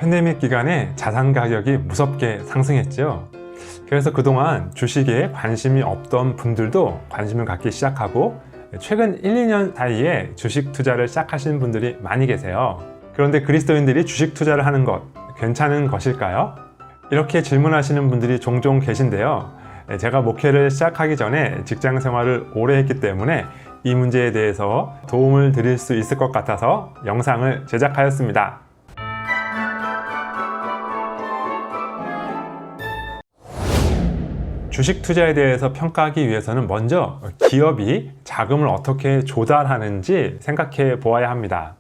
팬데믹 기간에 자산 가격이 무섭게 상승했죠. 그래서 그동안 주식에 관심이 없던 분들도 관심을 갖기 시작하고 최근 1, 2년 사이에 주식 투자를 시작하신 분들이 많이 계세요. 그런데 그리스도인들이 주식 투자를 하는 것 괜찮은 것일까요? 이렇게 질문하시는 분들이 종종 계신데요. 제가 목회를 시작하기 전에 직장 생활을 오래 했기 때문에 이 문제에 대해서 도움을 드릴 수 있을 것 같아서 영상을 제작하였습니다. 주식 투자에 대해서 평가하기 위해서는 먼저 기업이 자금을 어떻게 조달하는지 생각해 보아야 합니다.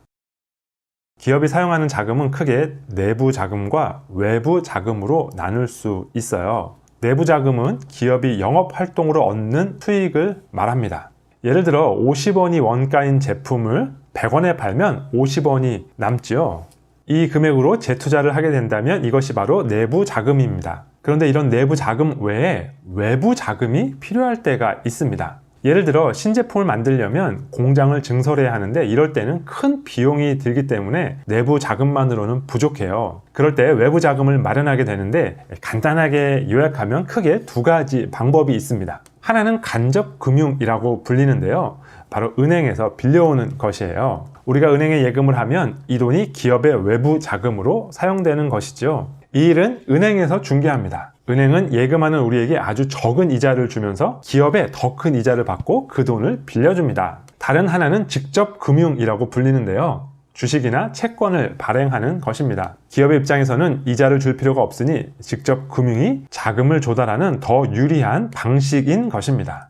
기업이 사용하는 자금은 크게 내부 자금과 외부 자금으로 나눌 수 있어요. 내부 자금은 기업이 영업 활동으로 얻는 수익을 말합니다. 예를 들어 50원이 원가인 제품을 100원에 팔면 50원이 남지요. 이 금액으로 재투자를 하게 된다면 이것이 바로 내부 자금입니다. 그런데 이런 내부 자금 외에 외부 자금이 필요할 때가 있습니다. 예를 들어 신제품을 만들려면 공장을 증설해야 하는데 이럴 때는 큰 비용이 들기 때문에 내부 자금만으로는 부족해요. 그럴 때 외부 자금을 마련하게 되는데 간단하게 요약하면 크게 두 가지 방법이 있습니다. 하나는 간접 금융이라고 불리는데요. 바로 은행에서 빌려오는 것이에요. 우리가 은행에 예금을 하면 이 돈이 기업의 외부 자금으로 사용되는 것이죠. 이 일은 은행에서 중개합니다. 은행은 예금하는 우리에게 아주 적은 이자를 주면서 기업에 더 큰 이자를 받고 그 돈을 빌려줍니다. 다른 하나는 직접 금융이라고 불리는데요. 주식이나 채권을 발행하는 것입니다. 기업의 입장에서는 이자를 줄 필요가 없으니 직접 금융이 자금을 조달하는 더 유리한 방식인 것입니다.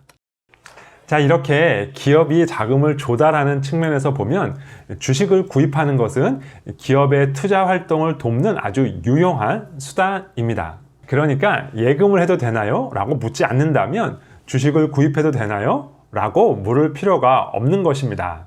자, 이렇게 기업이 자금을 조달하는 측면에서 보면 주식을 구입하는 것은 기업의 투자 활동을 돕는 아주 유용한 수단입니다. 그러니까 예금을 해도 되나요? 라고 묻지 않는다면 주식을 구입해도 되나요? 라고 물을 필요가 없는 것입니다.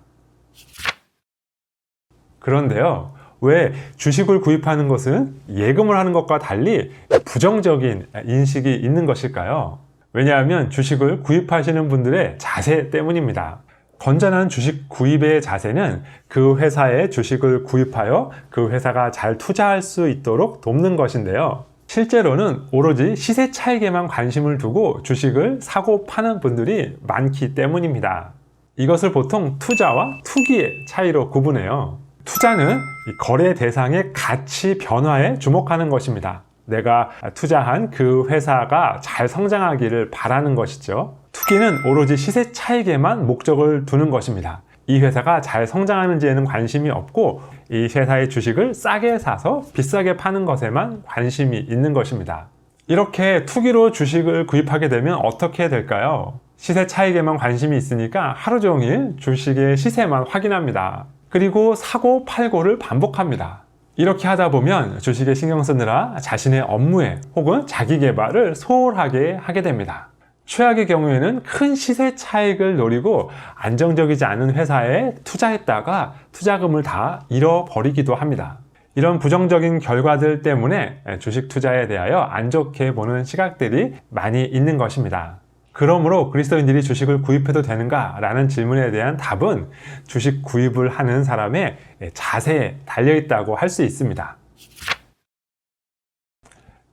그런데요, 왜 주식을 구입하는 것은 예금을 하는 것과 달리 부정적인 인식이 있는 것일까요? 왜냐하면 주식을 구입하시는 분들의 자세 때문입니다. 건전한 주식 구입의 자세는 그 회사의 주식을 구입하여 그 회사가 잘 투자할 수 있도록 돕는 것인데요. 실제로는 오로지 시세 차익에만 관심을 두고 주식을 사고 파는 분들이 많기 때문입니다. 이것을 보통 투자와 투기의 차이로 구분해요. 투자는 거래 대상의 가치 변화에 주목하는 것입니다. 내가 투자한 그 회사가 잘 성장하기를 바라는 것이죠. 투기는 오로지 시세 차익에만 목적을 두는 것입니다. 이 회사가 잘 성장하는지에는 관심이 없고 이 회사의 주식을 싸게 사서 비싸게 파는 것에만 관심이 있는 것입니다. 이렇게 투기로 주식을 구입하게 되면 어떻게 될까요? 시세 차익에만 관심이 있으니까 하루 종일 주식의 시세만 확인합니다. 그리고 사고 팔고를 반복합니다. 이렇게 하다 보면 주식에 신경 쓰느라 자신의 업무에 혹은 자기 개발을 소홀하게 하게 됩니다. 최악의 경우에는 큰 시세 차익을 노리고 안정적이지 않은 회사에 투자했다가 투자금을 다 잃어버리기도 합니다. 이런 부정적인 결과들 때문에 주식 투자에 대하여 안 좋게 보는 시각들이 많이 있는 것입니다. 그러므로 그리스도인들이 주식을 구입해도 되는가? 라는 질문에 대한 답은 주식 구입을 하는 사람의 자세에 달려있다고 할 수 있습니다.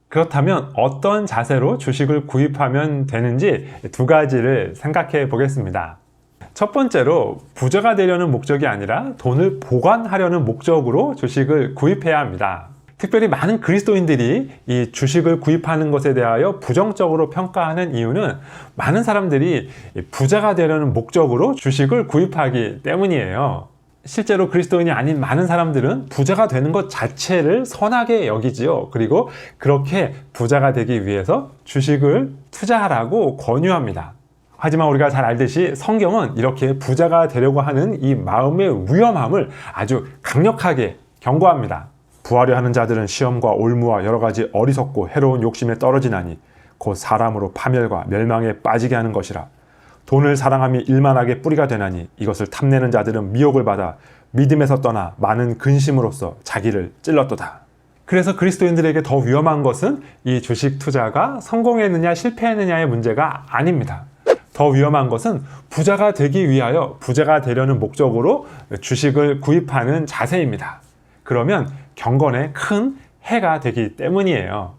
그렇다면 어떤 자세로 주식을 구입하면 되는지 두 가지를 생각해 보겠습니다. 첫 번째로 부자가 되려는 목적이 아니라 돈을 보관하려는 목적으로 주식을 구입해야 합니다. 특별히 많은 그리스도인들이 이 주식을 구입하는 것에 대하여 부정적으로 평가하는 이유는 많은 사람들이 부자가 되려는 목적으로 주식을 구입하기 때문이에요. 실제로 그리스도인이 아닌 많은 사람들은 부자가 되는 것 자체를 선하게 여기지요. 그리고 그렇게 부자가 되기 위해서 주식을 투자하라고 권유합니다. 하지만 우리가 잘 알듯이 성경은 이렇게 부자가 되려고 하는 이 마음의 위험함을 아주 강력하게 경고합니다. 부하려 하는 자들은 시험과 올무와 여러 가지 어리석고 해로운 욕심에 떨어지나니 곧 사람으로 파멸과 멸망에 빠지게 하는 것이라. 돈을 사랑함이 일만하게 뿌리가 되나니 이것을 탐내는 자들은 미혹을 받아 믿음에서 떠나 많은 근심으로써 자기를 찔렀도다. 그래서 그리스도인들에게 더 위험한 것은 이 주식 투자가 성공했느냐 실패했느냐의 문제가 아닙니다. 더 위험한 것은 부자가 되기 위하여 부자가 되려는 목적으로 주식을 구입하는 자세입니다. 그러면 경건에 큰 해가 되기 때문이에요.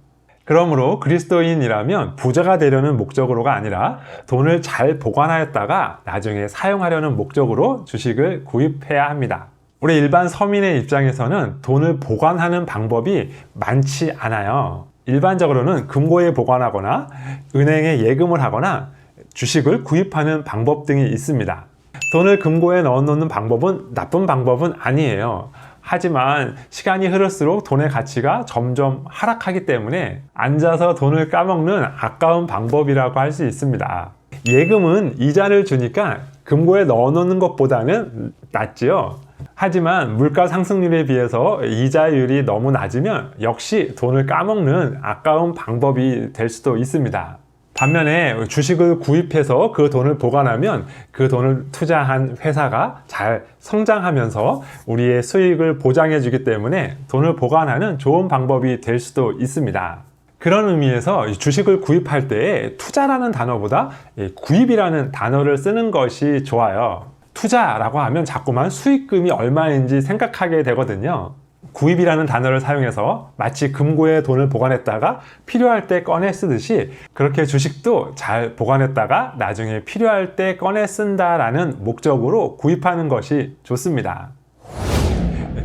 그러므로 그리스도인이라면 부자가 되려는 목적으로가 아니라 돈을 잘 보관하였다가 나중에 사용하려는 목적으로 주식을 구입해야 합니다. 우리 일반 서민의 입장에서는 돈을 보관하는 방법이 많지 않아요. 일반적으로는 금고에 보관하거나 은행에 예금을 하거나 주식을 구입하는 방법 등이 있습니다. 돈을 금고에 넣어놓는 방법은 나쁜 방법은 아니에요. 하지만 시간이 흐를수록 돈의 가치가 점점 하락하기 때문에 앉아서 돈을 까먹는 아까운 방법이라고 할 수 있습니다. 예금은 이자를 주니까 금고에 넣어놓는 것보다는 낫지요. 하지만 물가 상승률에 비해서 이자율이 너무 낮으면 역시 돈을 까먹는 아까운 방법이 될 수도 있습니다. 반면에 주식을 구입해서 그 돈을 보관하면 그 돈을 투자한 회사가 잘 성장하면서 우리의 수익을 보장해 주기 때문에 돈을 보관하는 좋은 방법이 될 수도 있습니다. 그런 의미에서 주식을 구입할 때 투자라는 단어보다 구입이라는 단어를 쓰는 것이 좋아요. 투자라고 하면 자꾸만 수익금이 얼마인지 생각하게 되거든요. 구입이라는 단어를 사용해서 마치 금고에 돈을 보관했다가 필요할 때 꺼내 쓰듯이 그렇게 주식도 잘 보관했다가 나중에 필요할 때 꺼내 쓴다라는 목적으로 구입하는 것이 좋습니다.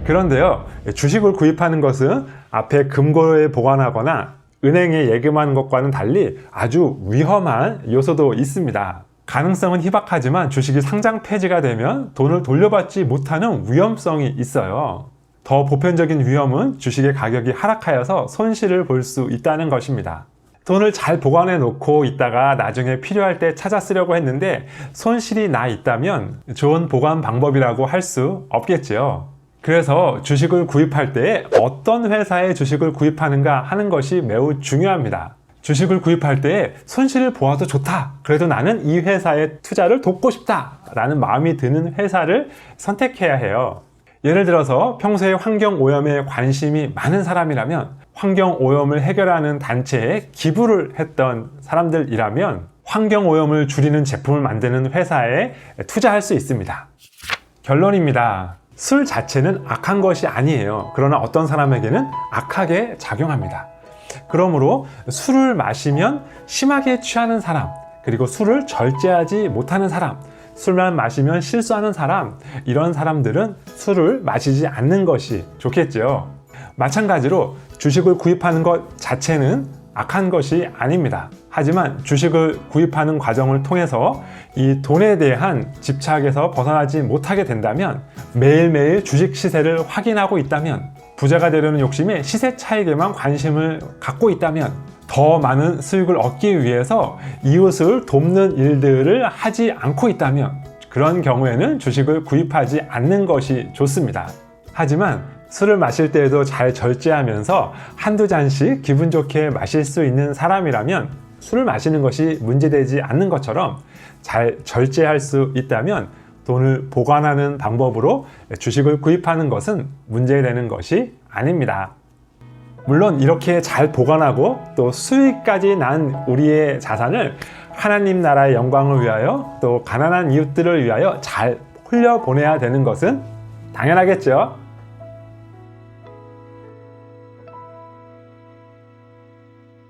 그런데요, 주식을 구입하는 것은 앞에 금고에 보관하거나 은행에 예금하는 것과는 달리 아주 위험한 요소도 있습니다. 가능성은 희박하지만 주식이 상장 폐지가 되면 돈을 돌려받지 못하는 위험성이 있어요. 더 보편적인 위험은 주식의 가격이 하락하여서 손실을 볼 수 있다는 것입니다. 돈을 잘 보관해 놓고 있다가 나중에 필요할 때 찾아 쓰려고 했는데 손실이 나 있다면 좋은 보관 방법이라고 할 수 없겠지요. 그래서 주식을 구입할 때 어떤 회사의 주식을 구입하는가 하는 것이 매우 중요합니다. 주식을 구입할 때 손실을 보아도 좋다. 그래도 나는 이 회사의 투자를 돕고 싶다. 라는 마음이 드는 회사를 선택해야 해요. 예를 들어서 평소에 환경오염에 관심이 많은 사람이라면 환경오염을 해결하는 단체에 기부를 했던 사람들이라면 환경오염을 줄이는 제품을 만드는 회사에 투자할 수 있습니다. 결론입니다. 술 자체는 악한 것이 아니에요. 그러나 어떤 사람에게는 악하게 작용합니다. 그러므로 술을 마시면 심하게 취하는 사람, 그리고 술을 절제하지 못하는 사람, 술만 마시면 실수하는 사람, 이런 사람들은 술을 마시지 않는 것이 좋겠죠. 마찬가지로 주식을 구입하는 것 자체는 악한 것이 아닙니다. 하지만 주식을 구입하는 과정을 통해서 이 돈에 대한 집착에서 벗어나지 못하게 된다면, 매일매일 주식 시세를 확인하고 있다면, 부자가 되려는 욕심에 시세 차익에만 관심을 갖고 있다면, 더 많은 수익을 얻기 위해서 이웃을 돕는 일들을 하지 않고 있다면, 그런 경우에는 주식을 구입하지 않는 것이 좋습니다. 하지만 술을 마실 때에도 잘 절제하면서 한두 잔씩 기분 좋게 마실 수 있는 사람이라면 술을 마시는 것이 문제되지 않는 것처럼 잘 절제할 수 있다면 돈을 보관하는 방법으로 주식을 구입하는 것은 문제되는 것이 아닙니다. 물론 이렇게 잘 보관하고 또 수익까지 난 우리의 자산을 하나님 나라의 영광을 위하여 또 가난한 이웃들을 위하여 잘 흘려보내야 되는 것은 당연하겠죠.